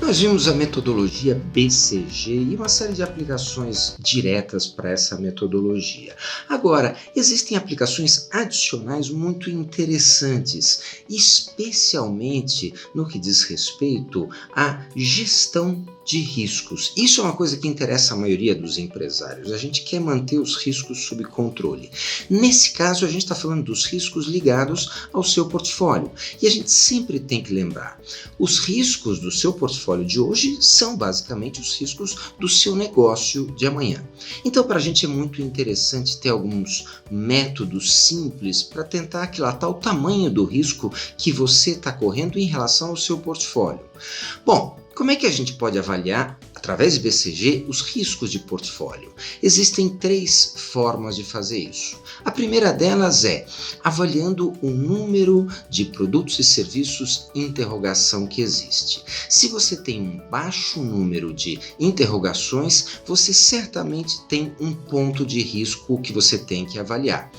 Nós vimos a metodologia BCG e uma série de aplicações diretas para essa metodologia. Agora, existem aplicações adicionais muito interessantes, especialmente no que diz respeito à gestão de riscos. Isso é uma coisa que interessa a maioria dos empresários. A gente quer manter os riscos sob controle. Nesse caso, a gente está falando dos riscos ligados ao seu portfólio. E a gente sempre tem que lembrar, os riscos do seu portfólio de hoje são basicamente os riscos do seu negócio de amanhã. Então, para a gente é muito interessante ter alguns métodos simples para tentar aquilatar o tamanho do risco que você está correndo em relação ao seu portfólio. Bom, como é que a gente pode avaliar, através de BCG, os riscos de portfólio? Existem 3 formas de fazer isso. A primeira delas é avaliando o número de produtos e serviços interrogação que existe. Se você tem um baixo número de interrogações, você certamente tem um ponto de risco que você tem que avaliar.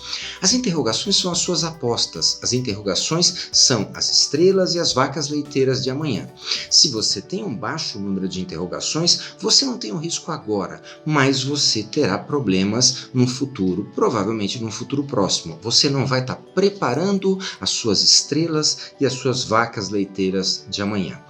As interrogações são as suas apostas. As interrogações são as estrelas e as vacas leiteiras de amanhã. Se você tem um baixo número de interrogações, você não tem um risco agora, mas você terá problemas no futuro, provavelmente no futuro próximo. Você não vai estar preparando as suas estrelas e as suas vacas leiteiras de amanhã.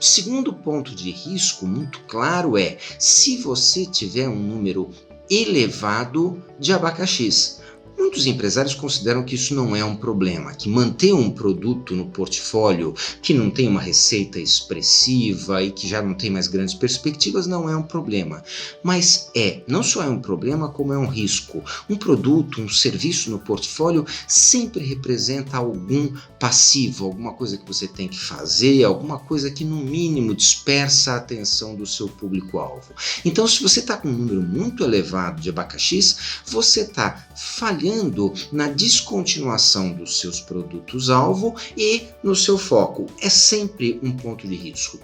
O segundo ponto de risco muito claro é se você tiver um número elevado de abacaxis. Muitos empresários consideram que isso não é um problema, que manter um produto no portfólio que não tem uma receita expressiva e que já não tem mais grandes perspectivas não é um problema. Mas não só é um problema, como é um risco. Um produto, um serviço no portfólio sempre representa algum passivo, alguma coisa que você tem que fazer, alguma coisa que no mínimo dispersa a atenção do seu público-alvo. Então, se você está com um número muito elevado de abacaxis, você está falhando na descontinuação dos seus produtos-alvo e no seu foco. É sempre um ponto de risco.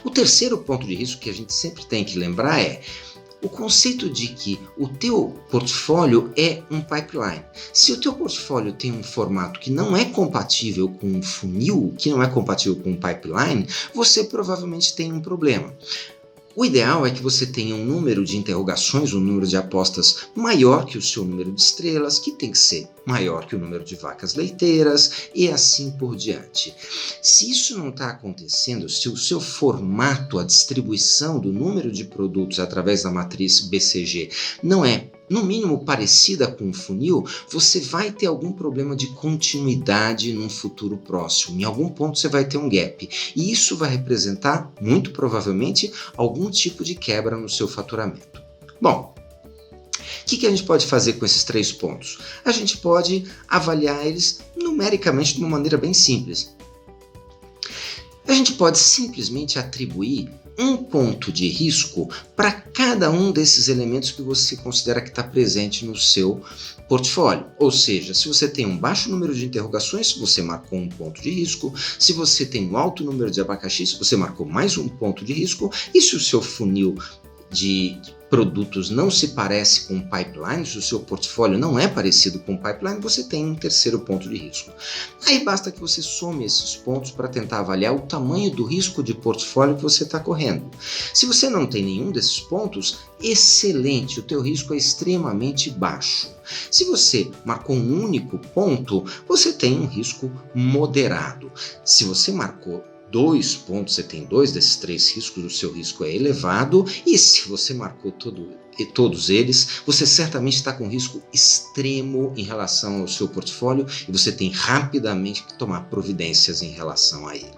O terceiro ponto de risco que a gente sempre tem que lembrar é o conceito de que o teu portfólio é um pipeline. Se o teu portfólio tem um formato que não é compatível com um funil, que não é compatível com um pipeline, você provavelmente tem um problema. O ideal é que você tenha um número de interrogações, um número de apostas maior que o seu número de estrelas, que tem que ser maior que o número de vacas leiteiras e assim por diante. Se isso não está acontecendo, se o seu formato, a distribuição do número de produtos através da matriz BCG não é no mínimo parecida com um funil, você vai ter algum problema de continuidade num futuro próximo. Em algum ponto você vai ter um gap. E isso vai representar, muito provavelmente, algum tipo de quebra no seu faturamento. Bom, o que a gente pode fazer com esses 3 pontos? A gente pode avaliar eles numericamente de uma maneira bem simples. A gente pode simplesmente atribuir um ponto de risco para cada um desses elementos que você considera que está presente no seu portfólio. Ou seja, se você tem um baixo número de interrogações, você marcou um ponto de risco. Se você tem um alto número de abacaxis, você marcou mais um ponto de risco. E se o seu funil de produtos não se parece com um pipeline, se o seu portfólio não é parecido com um pipeline, você tem um terceiro ponto de risco. Aí basta que você some esses pontos para tentar avaliar o tamanho do risco de portfólio que você está correndo. Se você não tem nenhum desses pontos, excelente, o teu risco é extremamente baixo. Se você marcou um único ponto, você tem um risco moderado. Se você marcou 2 pontos, você tem 2 desses 3 riscos, o seu risco é elevado, e se você marcou todos eles, você certamente está com risco extremo em relação ao seu portfólio e você tem rapidamente que tomar providências em relação a ele.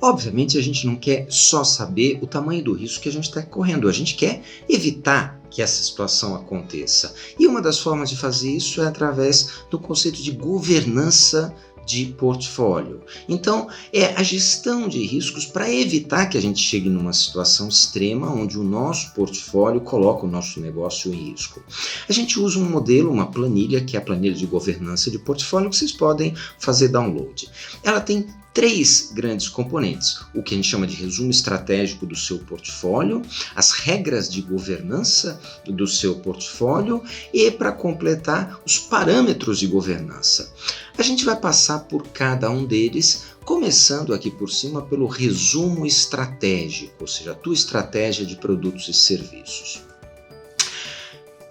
Obviamente a gente não quer só saber o tamanho do risco que a gente está correndo, a gente quer evitar que essa situação aconteça. E uma das formas de fazer isso é através do conceito de governança de portfólio. Então, é a gestão de riscos para evitar que a gente chegue numa situação extrema onde o nosso portfólio coloca o nosso negócio em risco. A gente usa um modelo, uma planilha, que é a planilha de governança de portfólio, que vocês podem fazer download. Ela tem três grandes componentes: o que a gente chama de resumo estratégico do seu portfólio, as regras de governança do seu portfólio e, para completar, os parâmetros de governança. A gente vai passar por cada um deles, começando aqui por cima pelo resumo estratégico, ou seja, a tua estratégia de produtos e serviços.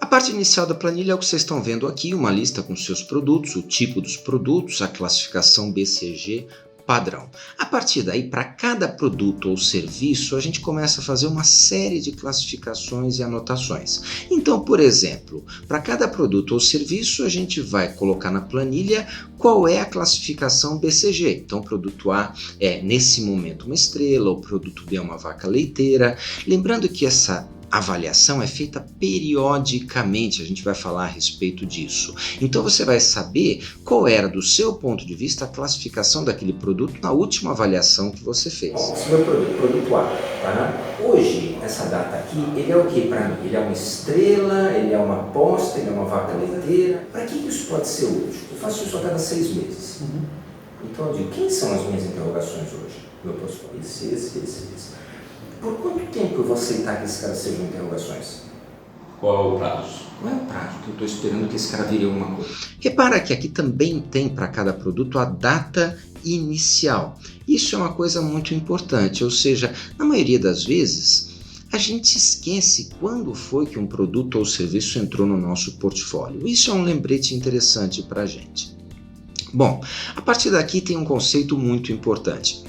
A parte inicial da planilha é o que vocês estão vendo aqui, uma lista com seus produtos, o tipo dos produtos, a classificação BCG padrão. A partir daí, para cada produto ou serviço, a gente começa a fazer uma série de classificações e anotações. Então, por exemplo, para cada produto ou serviço, a gente vai colocar na planilha qual é a classificação BCG. Então, o produto A é, nesse momento, uma estrela, o produto B é uma vaca leiteira. Lembrando que essa avaliação é feita periodicamente, a gente vai falar a respeito disso. Então você vai saber qual era, do seu ponto de vista, a classificação daquele produto na última avaliação que você fez. Esse meu produto A, tá? Hoje, essa data aqui, ele é o que para mim? Ele é uma estrela, ele é uma aposta, ele é uma vaca leiteira. Para que isso pode ser útil? Eu faço isso a cada 6 meses. Então eu digo, quem são as minhas interrogações hoje? Meu portfólio, esse. Por quanto tempo eu vou aceitar que esses caras sejam interrogações? Qual é o prazo? Qual é o prazo que eu estou esperando que esse cara vire alguma coisa? Repara que aqui também tem para cada produto a data inicial. Isso é uma coisa muito importante, ou seja, na maioria das vezes a gente esquece quando foi que um produto ou serviço entrou no nosso portfólio. Isso é um lembrete interessante para a gente. Bom, a partir daqui tem um conceito muito importante.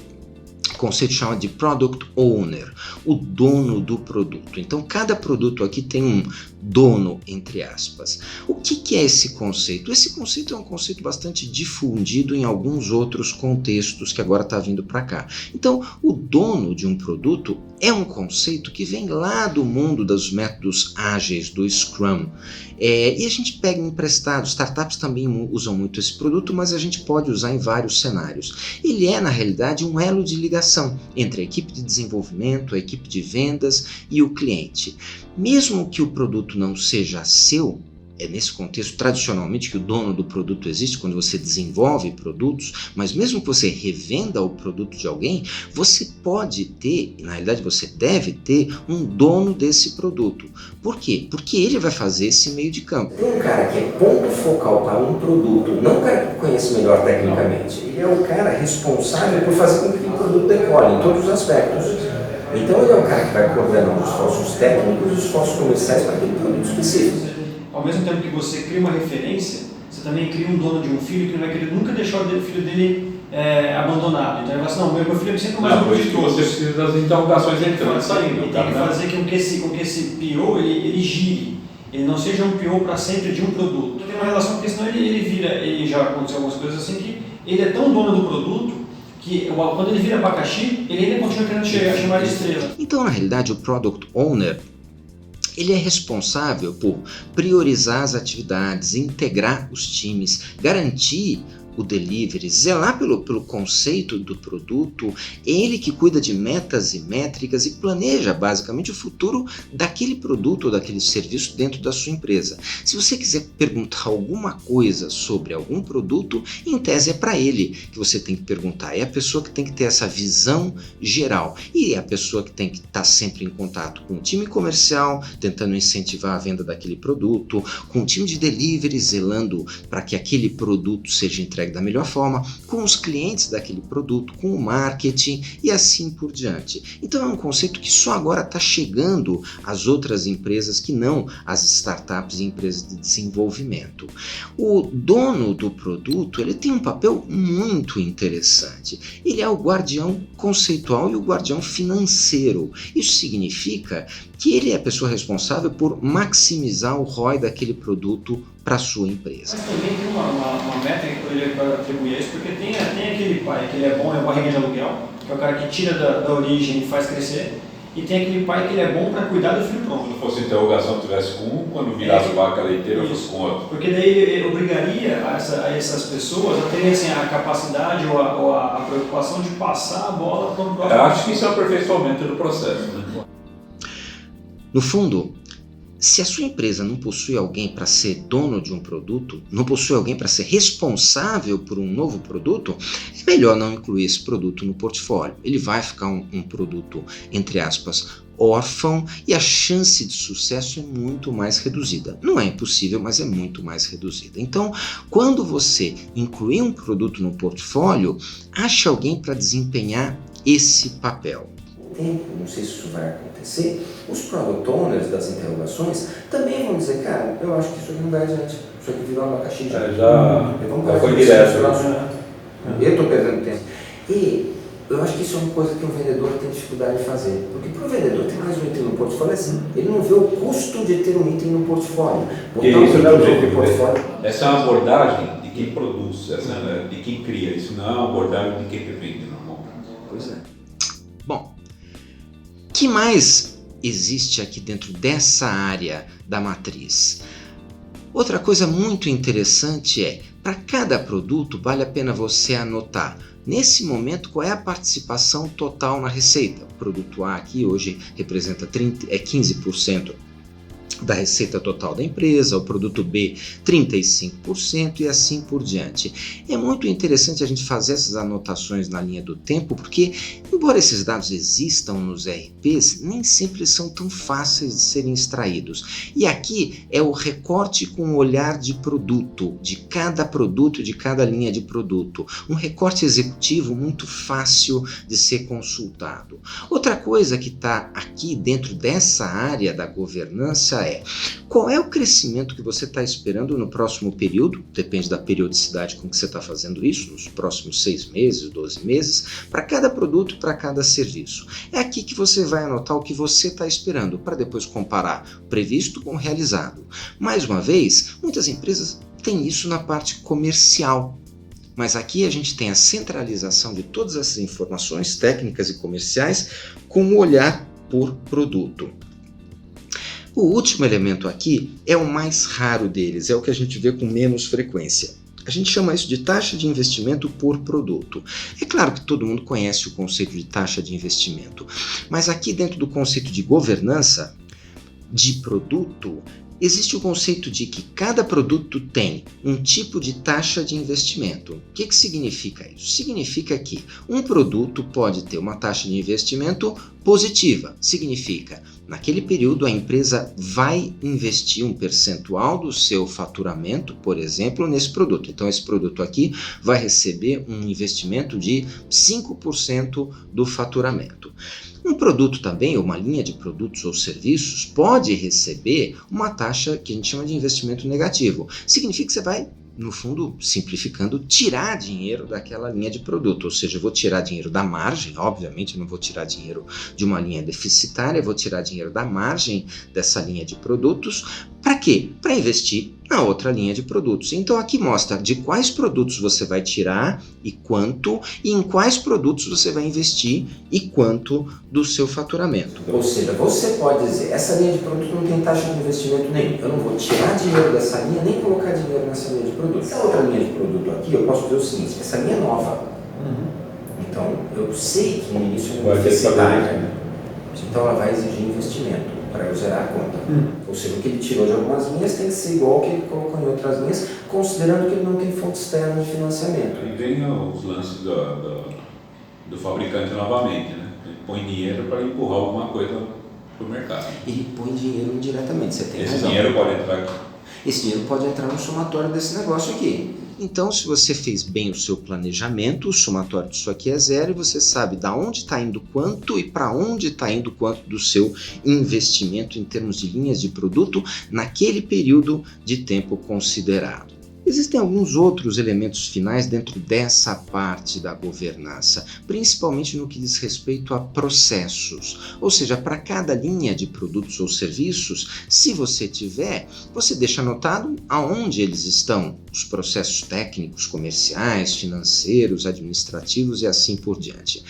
O conceito chama de Product Owner, o dono do produto. Então, cada produto aqui tem um dono, entre aspas. O que é esse conceito? Esse conceito é um conceito bastante difundido em alguns outros contextos que agora está vindo para cá. Então, o dono de um produto é um conceito que vem lá do mundo dos métodos ágeis, do Scrum. E a gente pega emprestado, startups também usam muito esse produto, mas a gente pode usar em vários cenários. Ele é, na realidade, um elo de ligação entre a equipe de desenvolvimento, a equipe de vendas e o cliente. Mesmo que o produto não seja seu, é nesse contexto tradicionalmente que o dono do produto existe quando você desenvolve produtos, mas mesmo que você revenda o produto de alguém, você pode ter, na realidade você deve ter, um dono desse produto. Por quê? Porque ele vai fazer esse meio de campo. Tem um cara que é ponto focal para um produto, não o cara que conhece melhor tecnicamente, ele é o cara responsável por fazer com que o produto decole em todos os aspectos. Então ele é o cara que vai coordenar os esforços técnicos e os esforços comerciais para aquele produto específico. Ao mesmo tempo que você cria uma referência, você também cria um dono de um filho que não vai querer nunca deixar o filho dele abandonado. Então ele fala assim, não, meu filho é sempre mais um por isso que você precisa das interrogações entrando e saindo. Ele tem que fazer com que esse PO ele gire, ele não seja um PO para sempre de um produto. Tem uma relação, porque senão ele já aconteceu algumas coisas assim, que ele é tão dono do produto que quando ele vira abacaxi, ele ainda continua querendo chamar de estrela. Então, na realidade, o Product Owner, ele é responsável por priorizar as atividades, integrar os times, garantir o delivery, zelar pelo conceito do produto, ele que cuida de metas e métricas e planeja basicamente o futuro daquele produto ou daquele serviço dentro da sua empresa. Se você quiser perguntar alguma coisa sobre algum produto, em tese é para ele que você tem que perguntar. É a pessoa que tem que ter essa visão geral e é a pessoa que tem que estar sempre em contato com o time comercial, tentando incentivar a venda daquele produto, com o time de delivery, zelando para que aquele produto seja entregue da melhor forma, com os clientes daquele produto, com o marketing e assim por diante. Então é um conceito que só agora está chegando às outras empresas que não as startups e empresas de desenvolvimento. O dono do produto, ele tem um papel muito interessante. Ele é o guardião conceitual e o guardião financeiro. Isso significa que ele é a pessoa responsável por maximizar o ROI daquele produto para a sua empresa. Mas também tem uma métrica que ele vai atribuir a isso, porque tem aquele pai que ele é bom, é barriga de aluguel, que é o cara que tira da origem e faz crescer, e tem aquele pai que ele é bom para cuidar do filho pronto. Quando fosse interrogação, tivesse com um, quando virasse vaca leiteira, fosse com outro. Porque daí ele obrigaria a essas pessoas a terem assim, a capacidade ou a preocupação de passar a bola para o próximo. Eu acho que isso é o aperfeiçoamento do processo. Né? No fundo, Se a sua empresa não possui alguém para ser dono de um produto, não possui alguém para ser responsável por um novo produto, é melhor não incluir esse produto no portfólio. Ele vai ficar um produto, entre aspas, órfão, e a chance de sucesso é muito mais reduzida. Não é impossível, mas é muito mais reduzida. Então, quando você incluir um produto no portfólio, ache alguém para desempenhar esse papel. Tempo, não sei se isso vai acontecer, os product owners das interrogações também vão dizer, cara, eu acho que isso aqui não vai adiante, isso aqui virou uma caixinha Já foi direto. Eu estou perdendo tempo. E eu acho que isso é uma coisa que o vendedor tem dificuldade de fazer, porque para o vendedor ter mais um item no portfólio é assim, ele não vê o custo de ter um item no portfólio. Porque isso não é o objetivo portfólio. Essa é uma abordagem de quem produz, de quem cria, isso não é uma abordagem de quem vende normalmente. Pois é. Bom, o que mais existe aqui dentro dessa área da matriz? Outra coisa muito interessante é, para cada produto vale a pena você anotar, nesse momento, qual é a participação total na receita. O produto A aqui hoje representa 15% da receita total da empresa, o produto B 35% e assim por diante. É muito interessante a gente fazer essas anotações na linha do tempo, porque embora esses dados existam nos ERPs, nem sempre são tão fáceis de serem extraídos. E aqui é o recorte com o olhar de produto, de cada linha de produto. Um recorte executivo muito fácil de ser consultado. Outra coisa que está aqui dentro dessa área da governança é qual é o crescimento que você está esperando no próximo período, depende da periodicidade com que você está fazendo isso, nos próximos 6 meses, 12 meses, para cada produto, para cada serviço. É aqui que você vai anotar o que você está esperando, para depois comparar o previsto com o realizado. Mais uma vez, muitas empresas têm isso na parte comercial, mas aqui a gente tem a centralização de todas essas informações técnicas e comerciais com o olhar por produto. O último elemento aqui é o mais raro deles, é o que a gente vê com menos frequência. A gente chama isso de taxa de investimento por produto. É claro que todo mundo conhece o conceito de taxa de investimento, mas aqui dentro do conceito de governança de produto, existe o conceito de que cada produto tem um tipo de taxa de investimento. O que significa isso? Significa que um produto pode ter uma taxa de investimento positiva. Significa, naquele período a empresa vai investir um percentual do seu faturamento, por exemplo, nesse produto. Então esse produto aqui vai receber um investimento de 5% do faturamento. Um produto também, ou uma linha de produtos ou serviços, pode receber uma taxa que a gente chama de investimento negativo. Significa que você vai, no fundo, simplificando, tirar dinheiro daquela linha de produto. Ou seja, eu vou tirar dinheiro da margem, obviamente eu não vou tirar dinheiro de uma linha deficitária, eu vou tirar dinheiro da margem dessa linha de produtos. Para quê? Para investir na outra linha de produtos. Então aqui mostra de quais produtos você vai tirar e quanto, e em quais produtos você vai investir e quanto do seu faturamento. Ou seja, você pode dizer, essa linha de produto não tem taxa de investimento nenhum. Eu não vou tirar dinheiro dessa linha, nem colocar dinheiro nessa linha de produto. Essa outra linha de produto aqui, eu posso dizer o seguinte, essa linha é nova. Então, eu sei que no início é uma necessidade. Então ela vai exigir investimento para eu zerar a conta. Ou seja, o que ele tirou de algumas linhas tem que ser igual ao que ele colocou em outras linhas, considerando que ele não tem fonte externa de financiamento. Aí vem os lances do fabricante novamente, né? Ele põe dinheiro para empurrar alguma coisa para o mercado. Ele põe dinheiro indiretamente, você tem Esse razão. dinheiro pode entrar aqui. Esse dinheiro pode entrar no somatório desse negócio aqui. Então, se você fez bem o seu planejamento, o somatório disso aqui é 0 e você sabe da onde está indo quanto e para onde está indo quanto do seu investimento em termos de linhas de produto naquele período de tempo considerado. Existem alguns outros elementos finais dentro dessa parte da governança, principalmente no que diz respeito a processos. Ou seja, para cada linha de produtos ou serviços, se você tiver, você deixa anotado aonde eles estão, os processos técnicos, comerciais, financeiros, administrativos e assim por diante.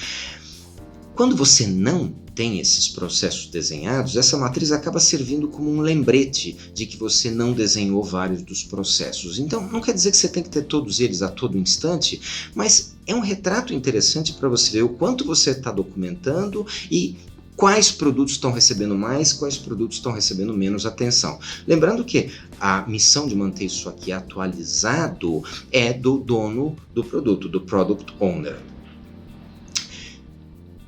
Quando você não tem esses processos desenhados, essa matriz acaba servindo como um lembrete de que você não desenhou vários dos processos. Então, não quer dizer que você tem que ter todos eles a todo instante, mas é um retrato interessante para você ver o quanto você está documentando e quais produtos estão recebendo mais, quais produtos estão recebendo menos atenção. Lembrando que a missão de manter isso aqui atualizado é do dono do produto, do Product Owner.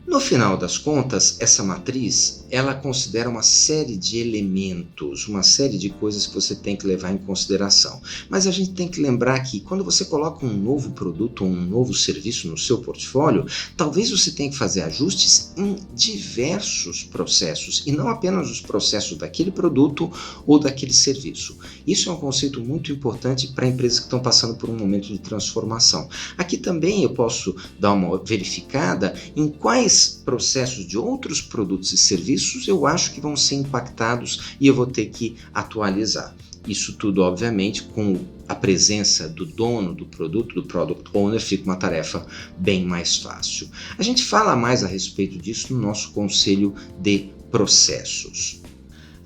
No final das contas, essa matriz, ela considera uma série de elementos, uma série de coisas que você tem que levar em consideração. Mas a gente tem que lembrar que quando você coloca um novo produto ou um novo serviço no seu portfólio, talvez você tenha que fazer ajustes em diversos processos e não apenas os processos daquele produto ou daquele serviço. Isso é um conceito muito importante para empresas que estão passando por um momento de transformação. Aqui também eu posso dar uma verificada em quais processos de outros produtos e serviços eu acho que vão ser impactados e eu vou ter que atualizar. Isso tudo, obviamente, com a presença do dono do produto, do Product Owner, fica uma tarefa bem mais fácil. A gente fala mais a respeito disso no nosso conselho de processos.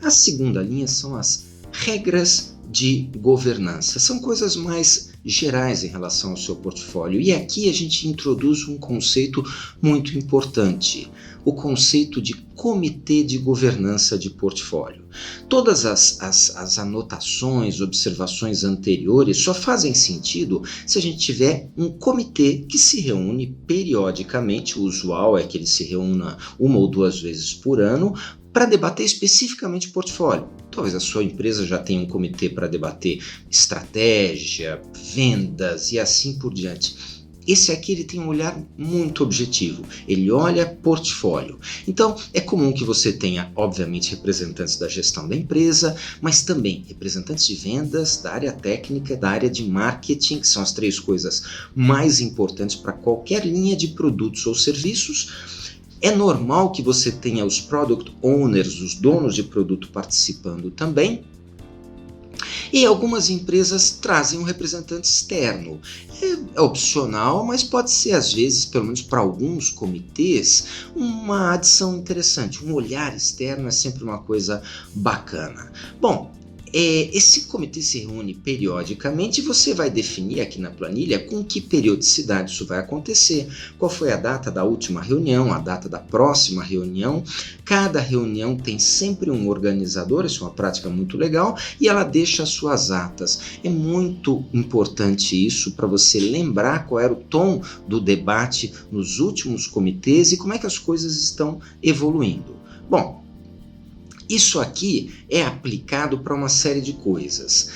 A segunda linha são as regras de governança. São coisas mais gerais em relação ao seu portfólio. E aqui a gente introduz um conceito muito importante, o conceito de comitê de governança de portfólio. Todas as anotações, observações anteriores só fazem sentido se a gente tiver um comitê que se reúne periodicamente. O usual é que ele se reúna 1 ou 2 vezes por ano para debater especificamente o portfólio. Talvez a sua empresa já tenha um comitê para debater estratégia, vendas e assim por diante. Esse aqui ele tem um olhar muito objetivo, ele olha portfólio. Então é comum que você tenha, obviamente, representantes da gestão da empresa, mas também representantes de vendas, da área técnica, da área de marketing, que são as 3 coisas mais importantes para qualquer linha de produtos ou serviços. É normal que você tenha os Product Owners, os donos de produto participando também. E algumas empresas trazem um representante externo. É opcional, mas pode ser às vezes, pelo menos para alguns comitês, uma adição interessante. Um olhar externo é sempre uma coisa bacana. Bom, esse comitê se reúne periodicamente e você vai definir aqui na planilha com que periodicidade isso vai acontecer, qual foi a data da última reunião, a data da próxima reunião. Cada reunião tem sempre um organizador, isso é uma prática muito legal, e ela deixa as suas atas. É muito importante isso para você lembrar qual era o tom do debate nos últimos comitês e como é que as coisas estão evoluindo. Bom, isso aqui é aplicado para uma série de coisas.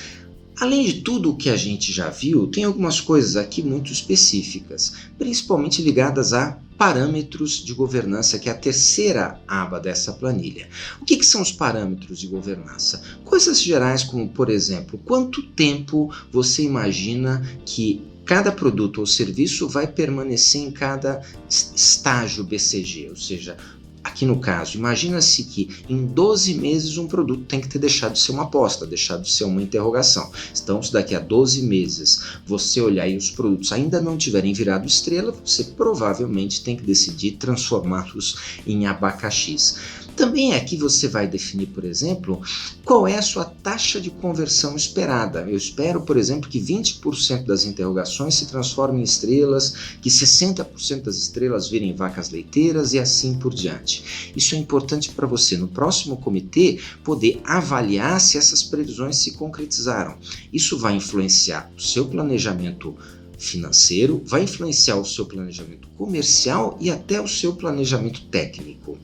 Além de tudo o que a gente já viu, tem algumas coisas aqui muito específicas, principalmente ligadas a parâmetros de governança, que é a terceira aba dessa planilha. O que são os parâmetros de governança? Coisas gerais como, por exemplo, quanto tempo você imagina que cada produto ou serviço vai permanecer em cada estágio BCG, ou seja, aqui no caso, imagina-se que em 12 meses um produto tem que ter deixado de ser uma aposta, deixado de ser uma interrogação. Então, se daqui a 12 meses você olhar e os produtos ainda não tiverem virado estrela, você provavelmente tem que decidir transformá-los em abacaxis. Também aqui você vai definir, por exemplo, qual é a sua taxa de conversão esperada. Eu espero, por exemplo, que 20% das interrogações se transformem em estrelas, que 60% das estrelas virem vacas leiteiras e assim por diante. Isso é importante para você, no próximo comitê, poder avaliar se essas previsões se concretizaram. Isso vai influenciar o seu planejamento financeiro, vai influenciar o seu planejamento comercial e até o seu planejamento técnico.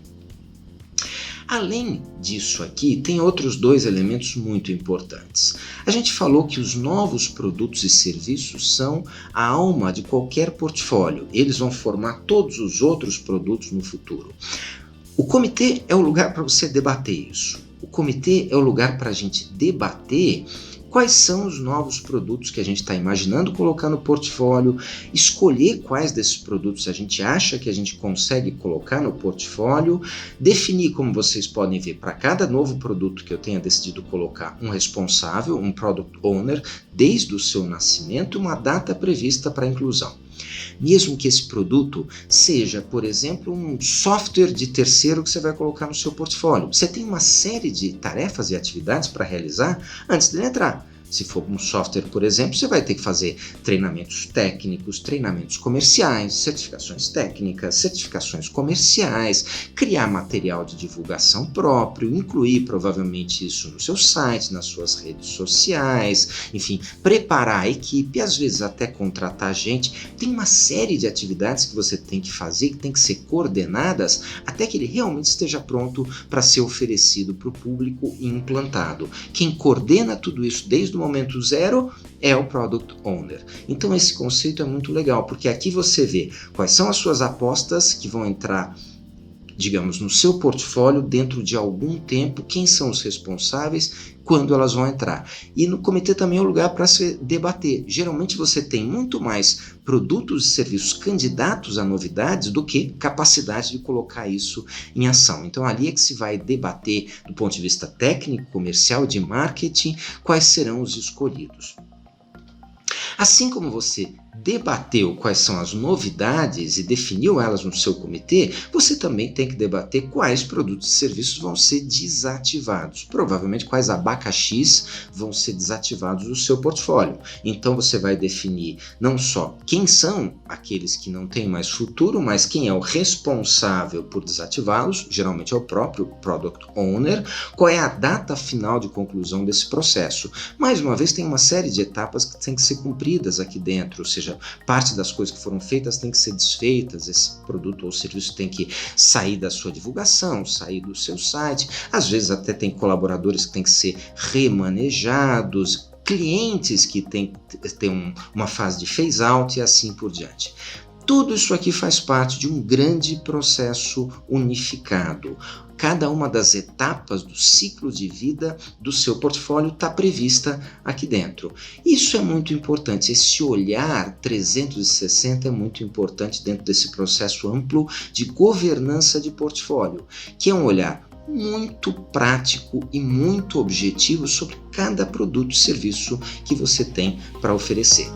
Além disso aqui, tem outros 2 elementos muito importantes. A gente falou que os novos produtos e serviços são a alma de qualquer portfólio. Eles vão formar todos os outros produtos no futuro. O comitê é o lugar para você debater isso. O comitê é o lugar para a gente debater quais são os novos produtos que a gente está imaginando colocar no portfólio, escolher quais desses produtos a gente acha que a gente consegue colocar no portfólio, definir, como vocês podem ver, para cada novo produto que eu tenha decidido colocar um responsável, um Product Owner, desde o seu nascimento, uma data prevista para a inclusão. Mesmo que esse produto seja, por exemplo, um software de terceiro que você vai colocar no seu portfólio. Você tem uma série de tarefas e atividades para realizar antes de ele entrar. Se for um software, por exemplo, você vai ter que fazer treinamentos técnicos, treinamentos comerciais, certificações técnicas, certificações comerciais, criar material de divulgação próprio, incluir provavelmente isso no seu site, nas suas redes sociais, enfim, preparar a equipe, às vezes até contratar gente. Tem uma série de atividades que você tem que fazer, que tem que ser coordenadas até que ele realmente esteja pronto para ser oferecido para o público e implantado. Quem coordena tudo isso desde o momento zero é o Product Owner. Então esse conceito é muito legal, porque aqui você vê quais são as suas apostas que vão entrar, digamos, no seu portfólio dentro de algum tempo, quem são os responsáveis, quando elas vão entrar. E no comitê também é o lugar para se debater. Geralmente você tem muito mais produtos e serviços candidatos a novidades do que capacidade de colocar isso em ação. Então ali é que se vai debater do ponto de vista técnico, comercial, de marketing, quais serão os escolhidos. Assim como você debateu quais são as novidades e definiu elas no seu comitê, você também tem que debater quais produtos e serviços vão ser desativados. Provavelmente quais abacaxis vão ser desativados do seu portfólio. Então você vai definir não só quem são aqueles que não têm mais futuro, mas quem é o responsável por desativá-los, geralmente é o próprio Product Owner, qual é a data final de conclusão desse processo. Mais uma vez, tem uma série de etapas que têm que ser cumpridas aqui dentro, ou seja, parte das coisas que foram feitas tem que ser desfeitas, esse produto ou serviço tem que sair da sua divulgação, sair do seu site, às vezes até tem colaboradores que têm que ser remanejados, clientes que têm uma fase de phase out e assim por diante. Tudo isso aqui faz parte de um grande processo unificado. Cada uma das etapas do ciclo de vida do seu portfólio está prevista aqui dentro. Isso é muito importante, esse olhar 360 é muito importante dentro desse processo amplo de governança de portfólio, que é um olhar muito prático e muito objetivo sobre cada produto e serviço que você tem para oferecer.